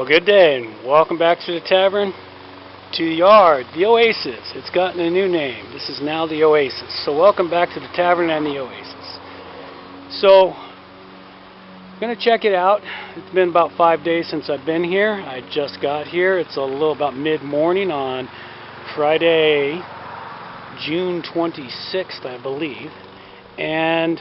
Well, good day and welcome back to the tavern, to the yard, the Oasis. It's gotten a new name. This is now the Oasis. So welcome back to the tavern and the Oasis. So, I'm going to check it out. It's been about 5 days since I've been here. I just got here. It's a little about mid-morning on Friday, June 26th, I believe. And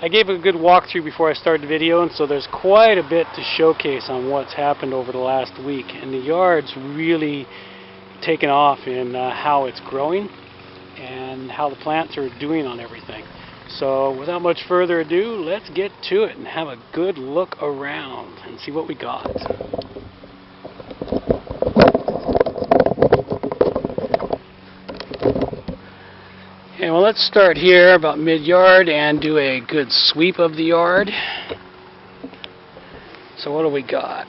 I gave a good walkthrough before I started the video, and so there's quite a bit to showcase on what's happened over the last week. And the yard's really taken off in how it's growing and how the plants are doing on everything. So without much further ado, let's get to it and have a good look around and see what we got. Okay, well, let's start here about mid-yard and do a good sweep of the yard. So what do we got?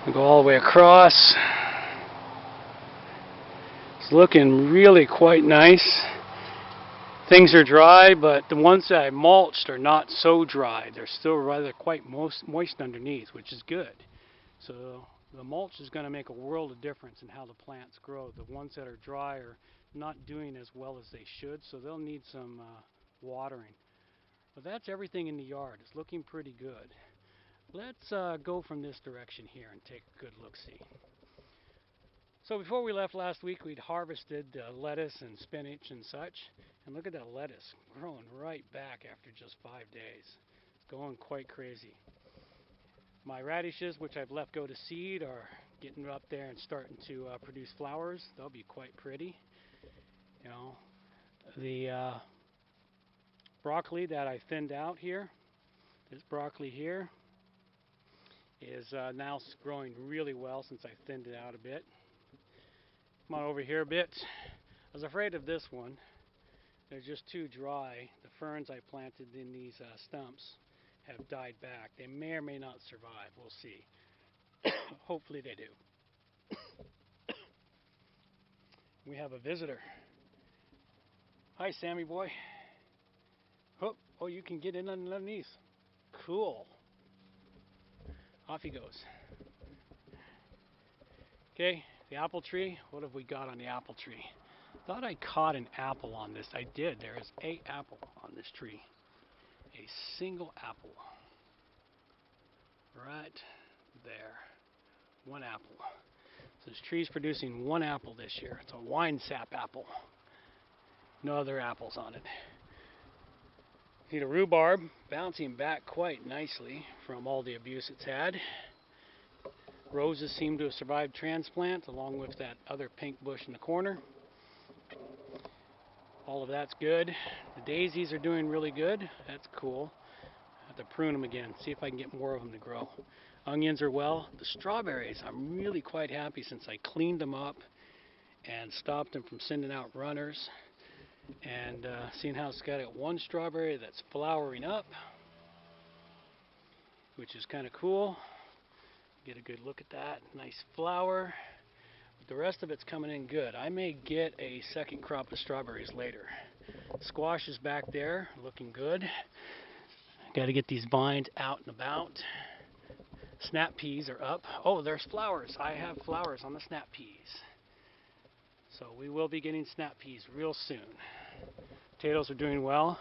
We go all the way across. It's looking really quite nice. Things are dry, but the ones that I mulched are not so dry. They're still rather quite moist underneath, which is good. So the mulch is going to make a world of difference in how the plants grow. The ones that are dry are not doing as well as they should, so they'll need some watering. But that's everything in the yard. It's looking pretty good. Let's go from this direction here and take a good look-see. So before we left last week, we'd harvested lettuce and spinach and such. And look at that lettuce growing right back after just 5 days. It's going quite crazy. My radishes, which I've left go to seed, are getting up there and starting to produce flowers. They'll be quite pretty. You know, the broccoli that I thinned out here, this broccoli here, is now growing really well since I thinned it out a bit. Come on over here a bit. I was afraid of this one. They're just too dry. The ferns I planted in these stumps have died back. They may or may not survive. We'll see. Hopefully they do. We have a visitor. Hi, Sammy boy. Oh, you can get in underneath. Cool. Off he goes. Okay, the apple tree. What have we got on the apple tree? Thought I caught an apple on this. I did. There is an apple on this tree. A single apple. Right there. One apple. So this tree's producing one apple this year. It's a wine sap apple. No other apples on it. See the rhubarb bouncing back quite nicely from all the abuse it's had. Roses seem to have survived transplant along with that other pink bush in the corner. All of that's good. The daisies are doing really good. That's cool. I have to prune them again, see if I can get more of them to grow. Onions are well. The strawberries, I'm really quite happy since I cleaned them up and stopped them from sending out runners. And seeing how it's got one strawberry that's flowering up, which is kind of cool. Get a good look at that. Nice flower. The rest of it's coming in good. I may get a second crop of strawberries later. Squash is back there, looking good. Got to get these vines out and about. Snap peas are up. Oh, there's flowers. I have flowers on the snap peas. So we will be getting snap peas real soon. Potatoes are doing well.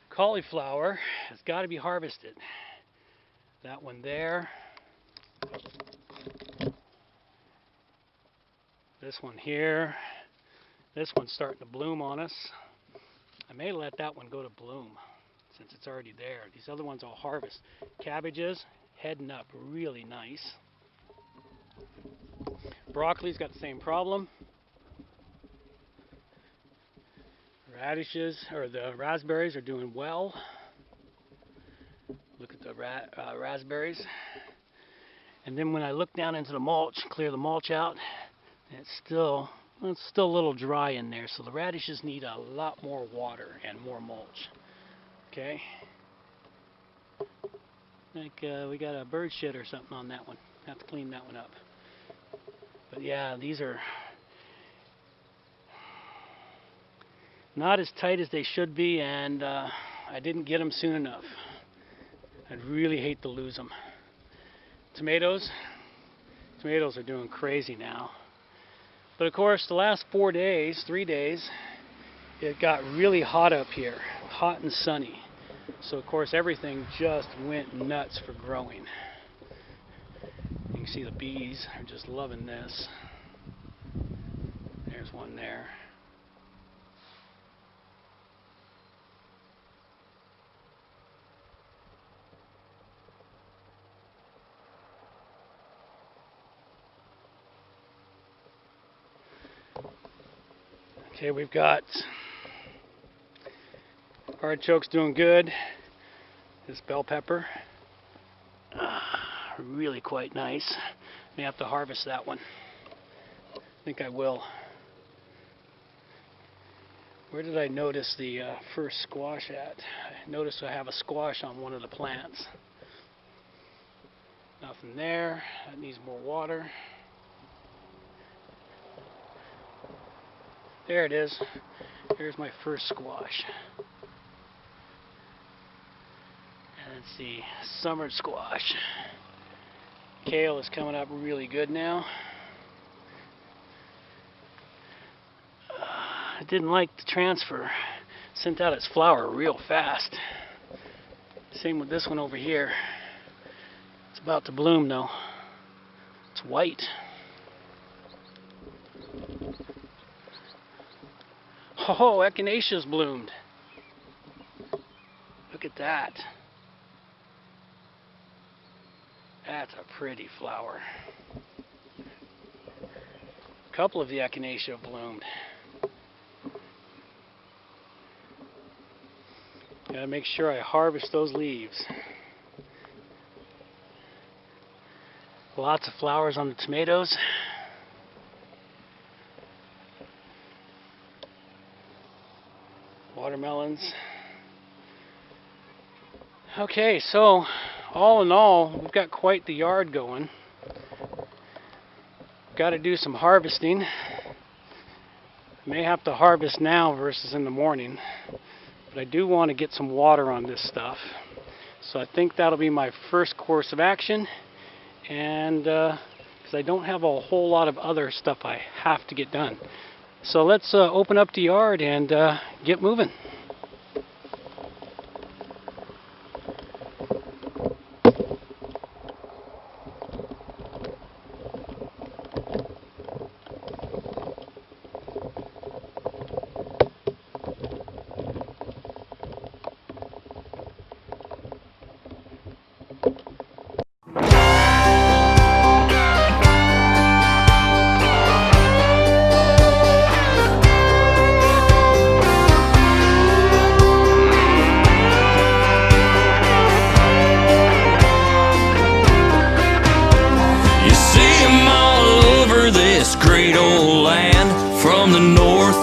Cauliflower has got to be harvested. That one there. This one here. This one's starting to bloom on us. I may let that one go to bloom since it's already there. These other ones I'll harvest. Cabbages heading up really nice. Broccoli's got the same problem. Radishes, or the raspberries, are doing well. Look at the raspberries. And then when I look down into the mulch, clear the mulch out, it's still a little dry in there, so the radishes need a lot more water and more mulch. Okay. Like we got a bird shit or something on that one. Have to clean that one up. But yeah, these are not as tight as they should be, and I didn't get them soon enough. I'd really hate to lose them. Tomatoes are doing crazy now. But of course, the last 3 days, it got really hot up here, hot and sunny. So of course, everything just went nuts for growing. You can see the bees are just loving this. There's one there. Okay, we've got artichokes doing good. This bell pepper, really quite nice. May have to harvest that one. I think I will. Where did I notice the first squash at? I noticed I have a squash on one of the plants. Nothing there. That needs more water. There it is. Here's my first squash. And let's see, summer squash. Kale is coming up really good now. I didn't like the transfer. Sent out its flower real fast. Same with this one over here. It's about to bloom though. It's white. Oh, echinacea's bloomed. Look at that. That's a pretty flower. A couple of the echinacea bloomed. Gotta make sure I harvest those leaves. Lots of flowers on the tomatoes. Watermelons. Okay, so all in all, we've got quite the yard going. Got to do some harvesting. May have to harvest now versus in the morning, but I do want to get some water on this stuff. So I think that'll be my first course of action, and because I don't have a whole lot of other stuff I have to get done. So let's open up the yard and get moving.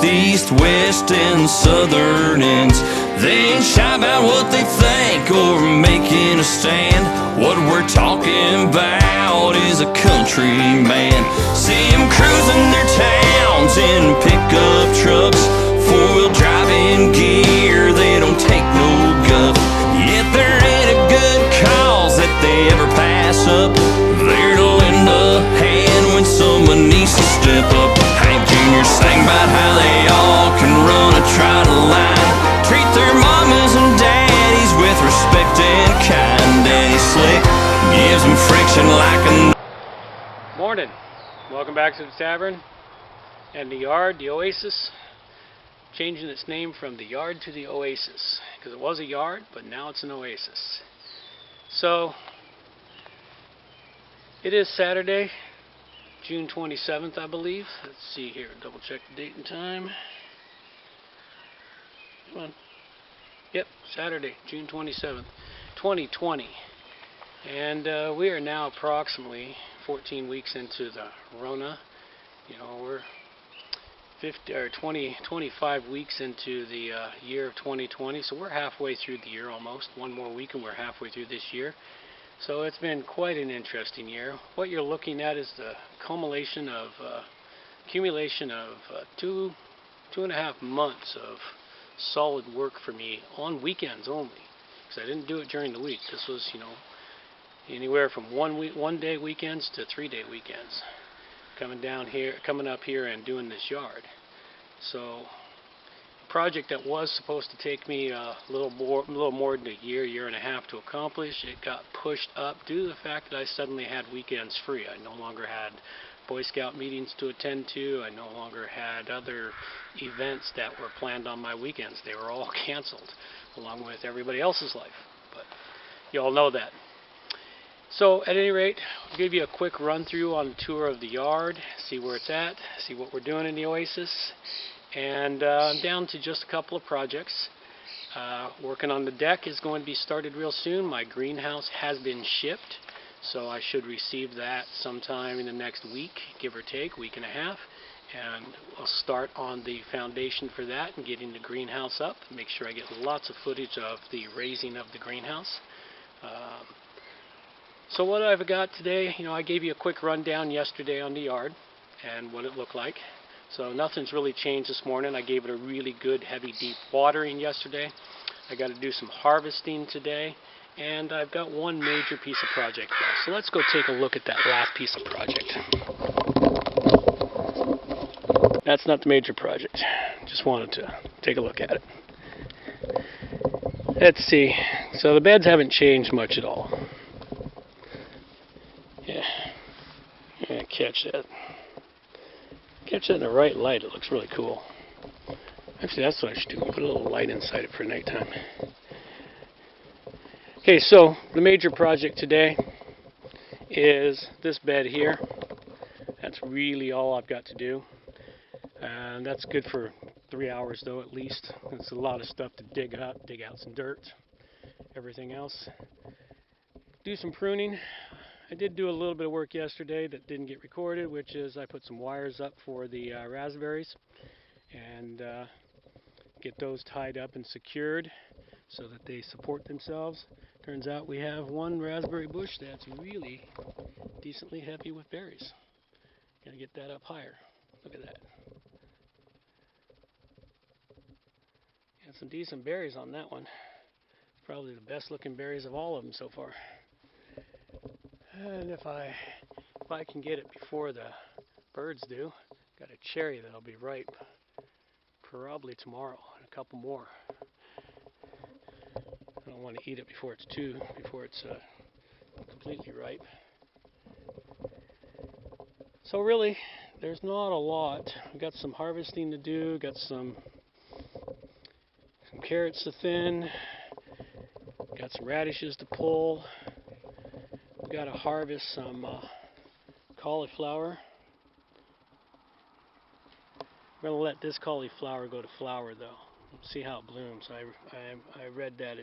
East, west, and southern ends. They ain't shy about what they think or making a stand. What we're talking about is a country man. See them cruising their towns in pickup trucks, four-wheel driving gear, they don't take no guff. Yet there ain't a good cause that they ever pass up. There to lend a hand when someone needs to step up. Hank Jr. sang about how they all can run a trotting line, treat their mamas and daddies with respect and kind. Daddy Slick gives them friction like a... Morning. Welcome back to the tavern and the yard, the Oasis. Changing its name from the yard to the Oasis, because it was a yard, but now it's an oasis. So, it is Saturday, June 27th, I believe. Let's see here, double check the date and time. Come on. Yep, Saturday, June 27th, 2020. And we are now approximately 14 weeks into the Rona. You know, we're 25 weeks into the year of 2020, so we're halfway through the year almost. One more week and we're halfway through this year. So it's been quite an interesting year. What you're looking at is the accumulation of 2.5 months of solid work for me on weekends only. because I didn't do it during the week. This was, you know, anywhere from 1-day weekends to 3-day weekends. Coming up here and doing this yard. So, project that was supposed to take me a little more than a year and a half to accomplish, it got pushed up due to the fact that I suddenly had weekends free. I no longer had Boy Scout meetings to attend to. I no longer had other events that were planned on my weekends. They were all canceled, along with everybody else's life. But you all know that. So at any rate, I'll give you a quick run through on a tour of the yard, see where it's at, see what we're doing in the Oasis, and I'm down to just a couple of projects. Working on the deck is going to be started real soon. My greenhouse has been shipped, so I should receive that sometime in the next week, give or take, week and a half, and I'll start on the foundation for that and getting the greenhouse up, make sure I get lots of footage of the raising of the greenhouse. So what I've got today, you know, I gave you a quick rundown yesterday on the yard and what it looked like. So nothing's really changed this morning. I gave it a really good, heavy, deep watering yesterday. I got to do some harvesting today, and I've got one major piece of project left. So let's go take a look at that last piece of project. That's not the major project. Just wanted to take a look at it. Let's see. So the beds haven't changed much at all. Yeah, catch that. Catch that in the right light. It looks really cool. Actually, that's what I should do. Put a little light inside it for nighttime. Okay, so the major project today is this bed here. That's really all I've got to do. And that's good for 3 hours, though, at least. It's a lot of stuff to dig out some dirt, everything else. Do some pruning. I did do a little bit of work yesterday that didn't get recorded, which is I put some wires up for the raspberries and get those tied up and secured so that they support themselves. Turns out we have one raspberry bush that's really decently heavy with berries. Gotta get that up higher. Look at that. Got some decent berries on that one. Probably the best looking berries of all of them so far. And if I can get it before the birds do, got a cherry that'll be ripe probably tomorrow, and a couple more. I don't want to eat it before it's completely ripe. So really, there's not a lot. I've got some harvesting to do, got some carrots to thin, got some radishes to pull. Got to harvest some cauliflower. I'm going to let this cauliflower go to flower though. See how it blooms. I read that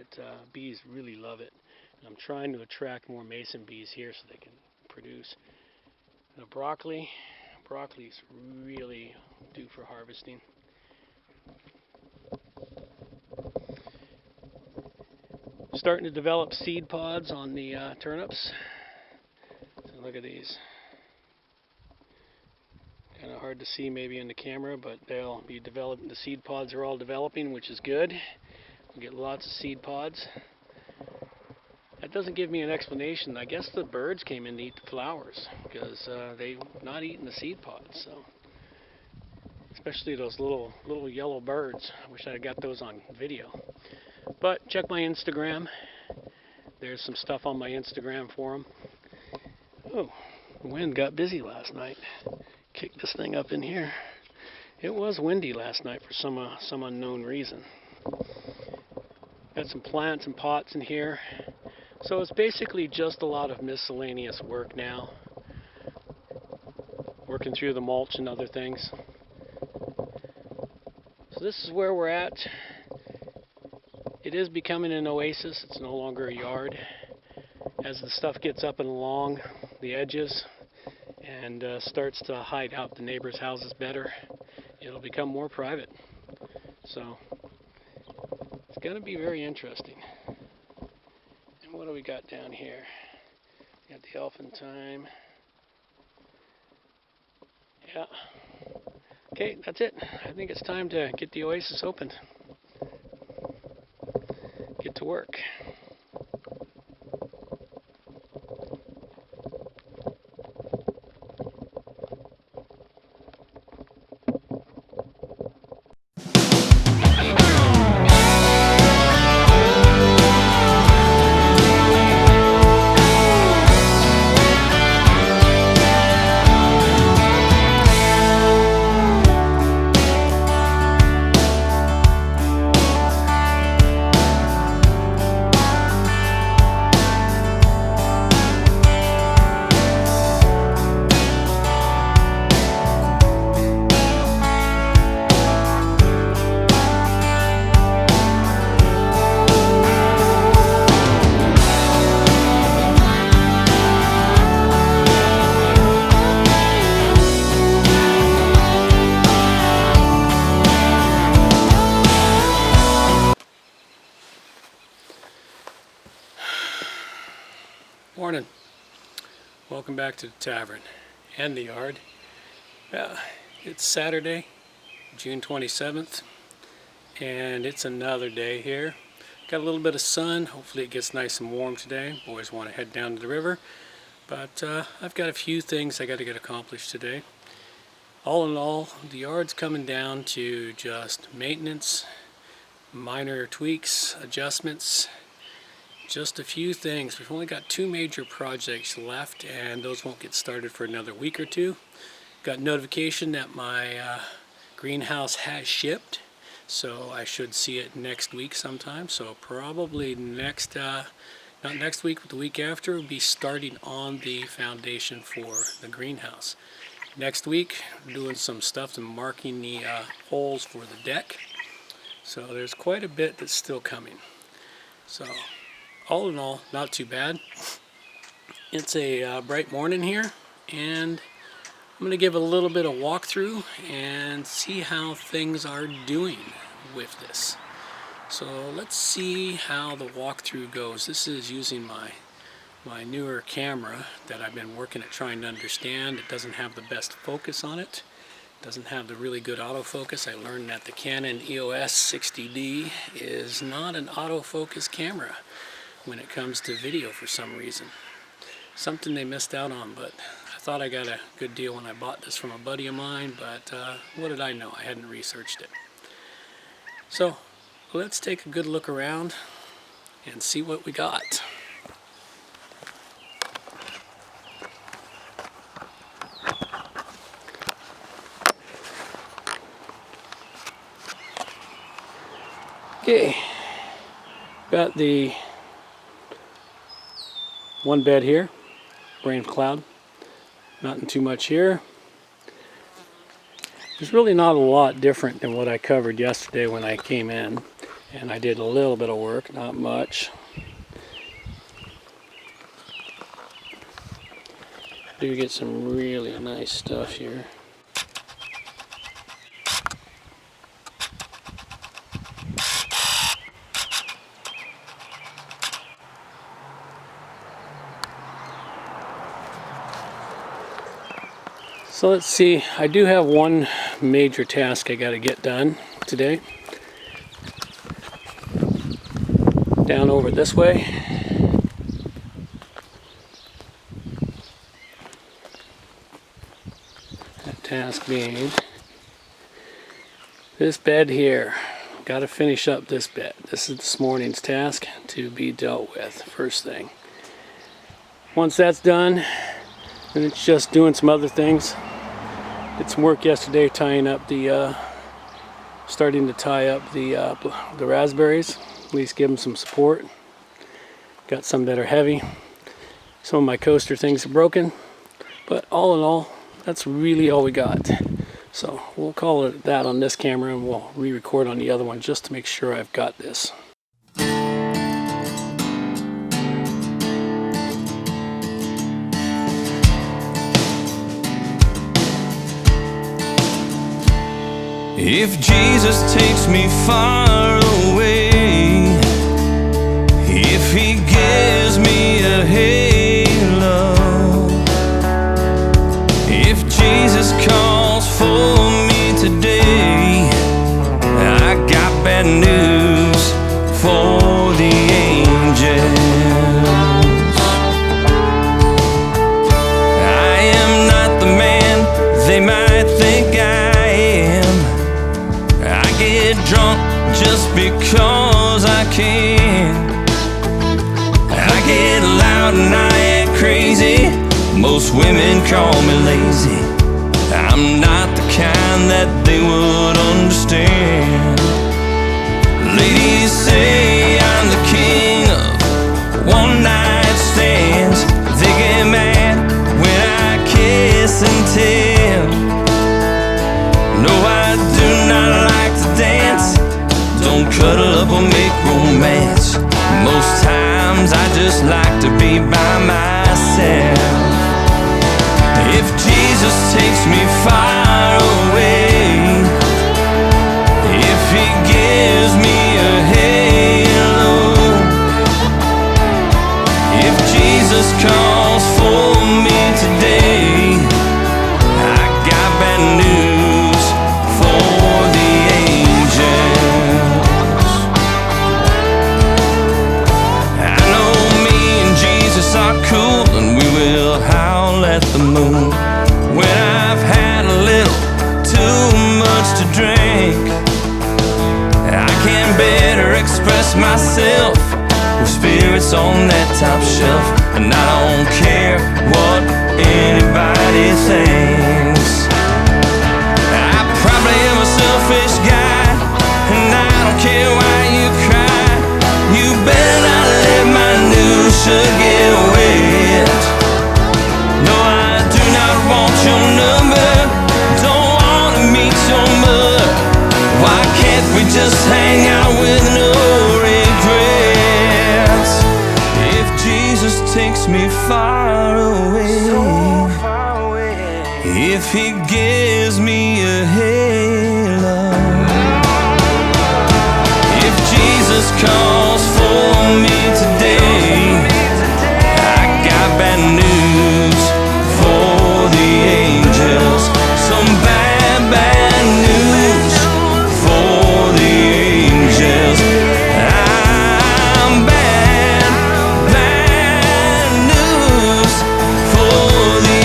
bees really love it. And I'm trying to attract more mason bees here so they can produce. And broccoli's really due for harvesting. Starting to develop seed pods on the turnips. So look at these. Kind of hard to see maybe in the camera, but they'll be developing. The seed pods are all developing, which is good. We'll get lots of seed pods. That doesn't give me an explanation. I guess the birds came in to eat the flowers because they're not eating the seed pods. So, especially those little yellow birds. I wish I had got those on video. But check my Instagram. There's some stuff on my Instagram for them. Oh, the wind got busy last night. Kicked this thing up in here. It was windy last night for some unknown reason. Got some plants and pots in here. So it's basically just a lot of miscellaneous work now. Working through the mulch and other things. So this is where we're at. It is becoming an oasis. It's no longer a yard. As the stuff gets up and along the edges and starts to hide out the neighbors' houses better, it'll become more private. So it's going to be very interesting. And what do we got down here? We got the elephantine. Yeah. Okay, that's it. I think it's time to get the oasis opened. Get to work. Morning. Welcome back to the tavern and the yard. It's Saturday, June 27th, and it's another day here. Got a little bit of sun. Hopefully it gets nice and warm today. Boys want to head down to the river, but I've got a few things I got to get accomplished today. All in all, the yard's coming down to just maintenance, minor tweaks, adjustments, just a few things. We've only got 2 major projects left, and those won't get started for another week or 2. Got notification that my greenhouse has shipped, so I should see it next week sometime. So probably not next week, but the week after, we'll be starting on the foundation for the greenhouse. Next week, we're doing some stuff and marking the holes for the deck. So there's quite a bit that's still coming. So all in all, not too bad. It's a bright morning here, and I'm going to give a little bit of walkthrough and see how things are doing with this. So let's see how the walkthrough goes. This is using my newer camera that I've been working at trying to understand. It doesn't have the best focus on it. Doesn't have the really good autofocus. I learned that the Canon EOS 60D is not an autofocus camera when it comes to video for some reason. Something they missed out on, but I thought I got a good deal when I bought this from a buddy of mine, but what did I know? I hadn't researched it. So let's take a good look around and see what we got. Okay, got the one bed here, rain cloud, nothing too much here. There's really not a lot different than what I covered yesterday when I came in, and I did a little bit of work, not much. Do get some really nice stuff here. So let's see, I do have one major task I got to get done today. Down over this way. That task being this bed here. Got to finish up this bed. This is this morning's task to be dealt with first thing. Once that's done, then it's just doing some other things. Did some work yesterday tying up starting to tie up the raspberries, at least give them some support. Got some that are heavy. Some of my coaster things are broken, but all in all, that's really all we got. So we'll call it that on this camera, and we'll re-record on the other one just to make sure I've got this. If Jesus takes me far away, if he gives me a halo, if Jesus calls for me today, I got bad news for the angels. I am not the man they might think I am. I get drunk just because I can. I get loud and I act crazy. Most women call me lazy. I'm not the kind that they would understand. Ladies say I'm the king of one-night stands. They get mad when I kiss and tell. No, I do not like to dance. Don't cuddle up or make romance. Most times I just like to be by myself. If Jesus takes me far away, if he gives me a halo, if Jesus Jesus calls for me today, I got bad news for the angels. I know me and Jesus are cool, and we will howl at the moon when I've had a little too much to drink. I can better express myself with spirits on that top shelf, and I don't care what anybody thinks. I probably am a selfish guy, and I don't care why you cry. You better not let my news should get wet. No, I do not want your number, don't want to meet your mother. Why can't we just hang out with no regrets? If Jesus takes me far away, so far away, if he gives me a halo, if Jesus calls for me today, I got bad news for the angels. Some bad, bad news for the angels. I'm bad, bad news for the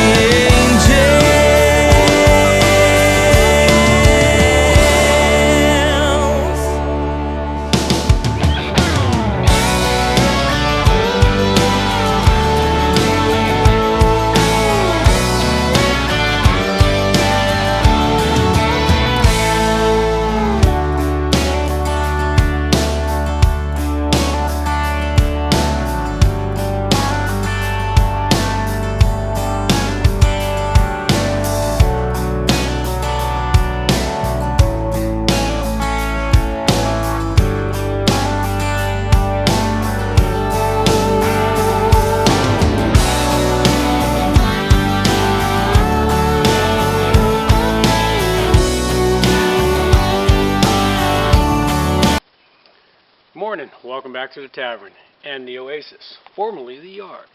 Morning, welcome back to the tavern and the oasis, formerly the yard.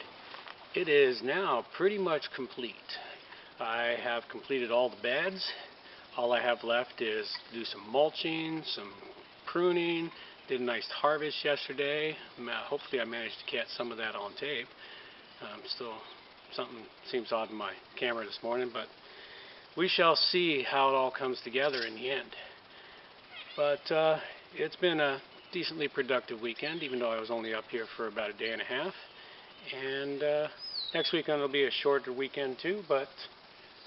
It is now pretty much complete. I have completed all the beds. All I have left is to do some mulching, some pruning. Did a nice harvest yesterday. Hopefully I managed to catch some of that on tape. Still, something seems odd in my camera this morning, but we shall see how it all comes together in the end. But it's been a decently productive weekend, even though I was only up here for about a day and a half. And next weekend will be a shorter weekend too, but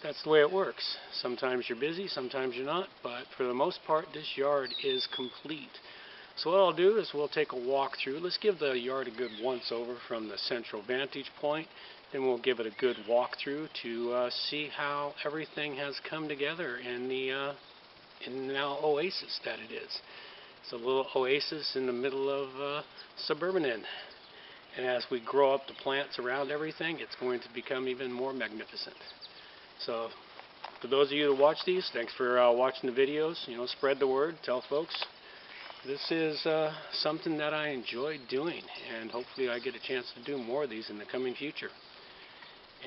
that's the way it works. Sometimes you're busy, sometimes you're not, but for the most part this yard is complete. So what I'll do is we'll take a walk through. Let's give the yard a good once over from the central vantage point, then we'll give it a good walk through to see how everything has come together in the now oasis that it is. It's a little oasis in the middle of suburban end. And as we grow up the plants around everything, it's going to become even more magnificent. So, for those of you that watch these, thanks for watching the videos. You know, spread the word, tell folks. This is something that I enjoy doing, and hopefully I get a chance to do more of these in the coming future.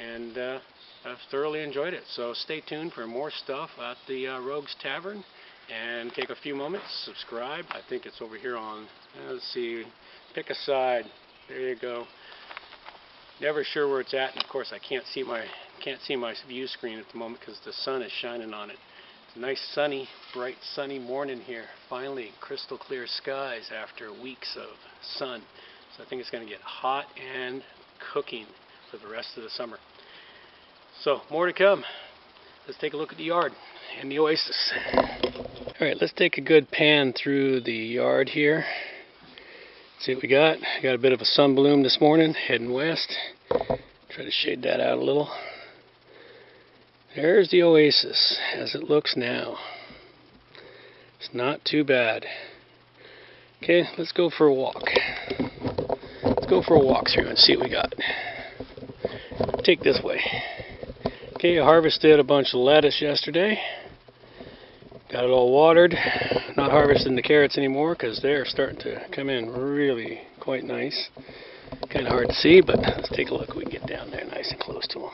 And I've thoroughly enjoyed it. So stay tuned for more stuff at the Rogues Tavern. And take a few moments, subscribe. I think it's over here on, let's see, pick a side. There you go. Never sure where it's at, and of course I can't see my view screen at the moment because the sun is shining on it. It's a nice sunny, bright sunny morning here. Finally, crystal clear skies after weeks of sun. So I think it's going to get hot and cooking for the rest of the summer. So more to come. Let's take a look at the yard and the oasis. Alright, let's take a good pan through the yard here. See what we got. Got a bit of a sun bloom this morning, heading west. Try to shade that out a little. There's the oasis as it looks now. It's not too bad. Okay, let's go for a walk. Let's go for a walk through and see what we got. Take this way. Okay, I harvested a bunch of lettuce yesterday. Got it all watered. Not harvesting the carrots anymore because they're starting to come in really quite nice. Kind of hard to see, but let's take a look. We can get down there nice and close to them.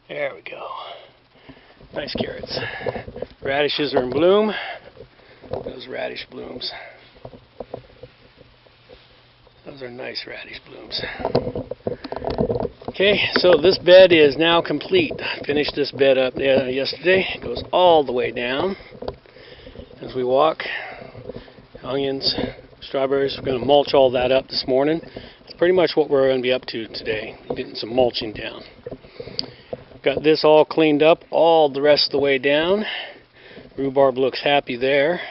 There we go. Nice carrots. Radishes are in bloom. Those radish blooms. Those are nice radish blooms. Okay, so this bed is now complete. I finished this bed up yesterday. It goes all the way down. As we walk, onions, strawberries, we're going to mulch all that up this morning. That's pretty much what we're going to be up to today, getting some mulching down. Got this all cleaned up all the rest of the way down. Rhubarb looks happy there.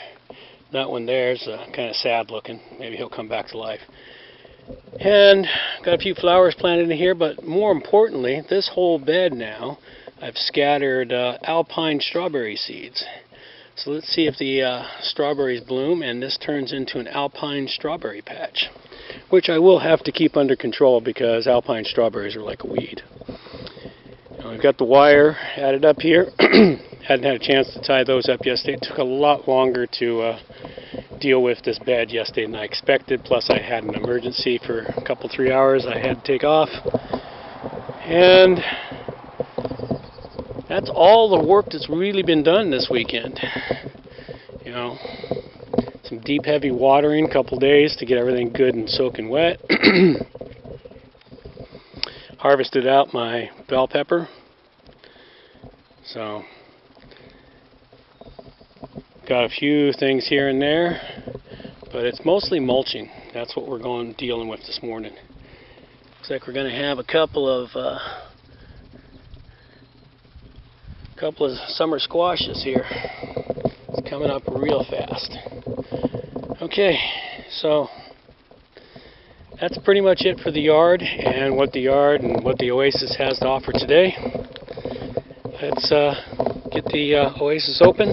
That one there is kind of sad looking. Maybe he'll come back to life. And got a few flowers planted in here, but more importantly, this whole bed now, I've scattered alpine strawberry seeds. So let's see if the strawberries bloom and this turns into an alpine strawberry patch, which I will have to keep under control because alpine strawberries are like a weed. Now, we've got the wire added up here. Hadn't had a chance to tie those up yesterday. It took a lot longer to deal with this bed yesterday than I expected. Plus I had an emergency for a couple, 3 hours I had to take off. And that's all the work that's really been done this weekend. You know, some deep heavy watering, a couple days to get everything good and soaking wet. Harvested out my bell pepper. So got a few things here and there, but it's mostly mulching. That's what we're dealing with this morning. Looks like we're going to have a couple of summer squashes here. It's coming up real fast. Okay, so that's pretty much it for the yard and what the Oasis has to offer today. Let's get the Oasis open.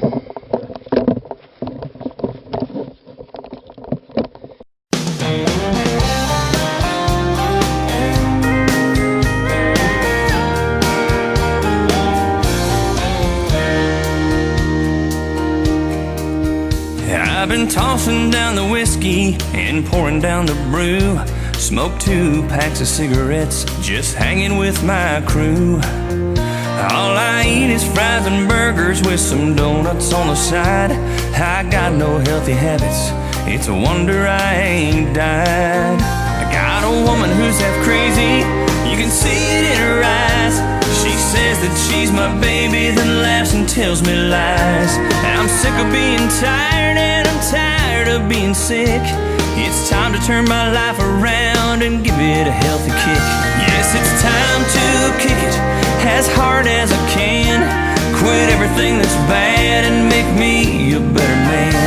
I've been tossing down the whiskey and pouring down the brew. Smoked 2 packs of cigarettes, just hanging with my crew. All I eat is fries and burgers with some donuts on the side. I got no healthy habits, it's a wonder I ain't died. I got a woman who's half crazy, you can see it in her eyes. She says that she's my baby, then laughs and tells me lies. I'm sick of being tired and I'm tired of being sick. It's time to turn my life around and give it a healthy kick. Yes, it's time to kick it as hard as I can. Quit everything that's bad and make me a better man.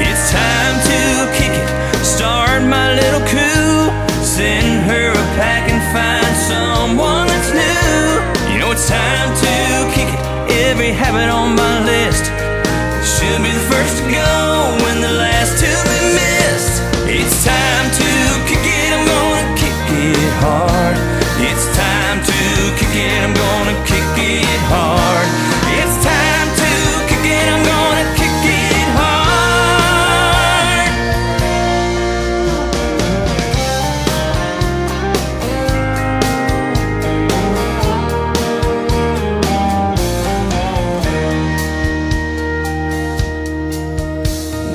It's time to kick it, start my little coup. Send her a pack and find someone that's new. You know it's time to kick it, every habit on my list should be the first to go when the last to be missed. It's time to kick it, I'm gonna kick it hard. It's time to kick it, I'm gonna kick it hard. It's time to kick it, I'm gonna kick it hard.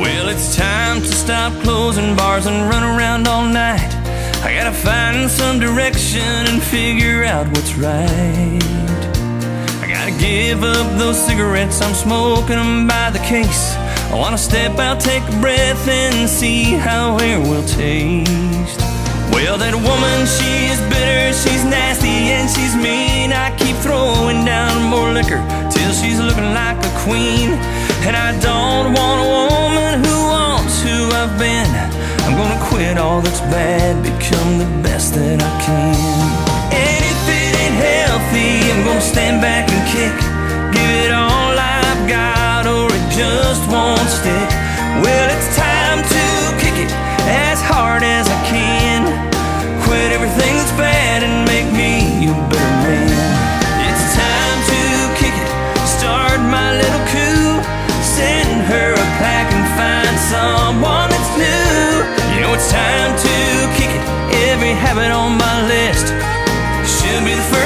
Well, it's time to stop closing bars and run around all night. I gotta find some direction and figure out what's right. I gotta give up those cigarettes, I'm smoking them by the case. I wanna step out, take a breath and see how air will taste. Well, that woman, she is bitter, she's nasty and she's mean. I keep throwing down more liquor till she's looking like a queen. And I don't want a woman who wants who I've been. I'm gonna quit all that's bad, become the best that I can. And if it ain't healthy, I'm gonna stand back and kick. Give it all I've got or it just won't stick. Well, it's time to kick it as hard as I can. Quit everything that's bad and make me a better man. It's time to kick it, start my little coup. Send her a pack and find someone that's new. You know it's time to have it on my list. Should be the first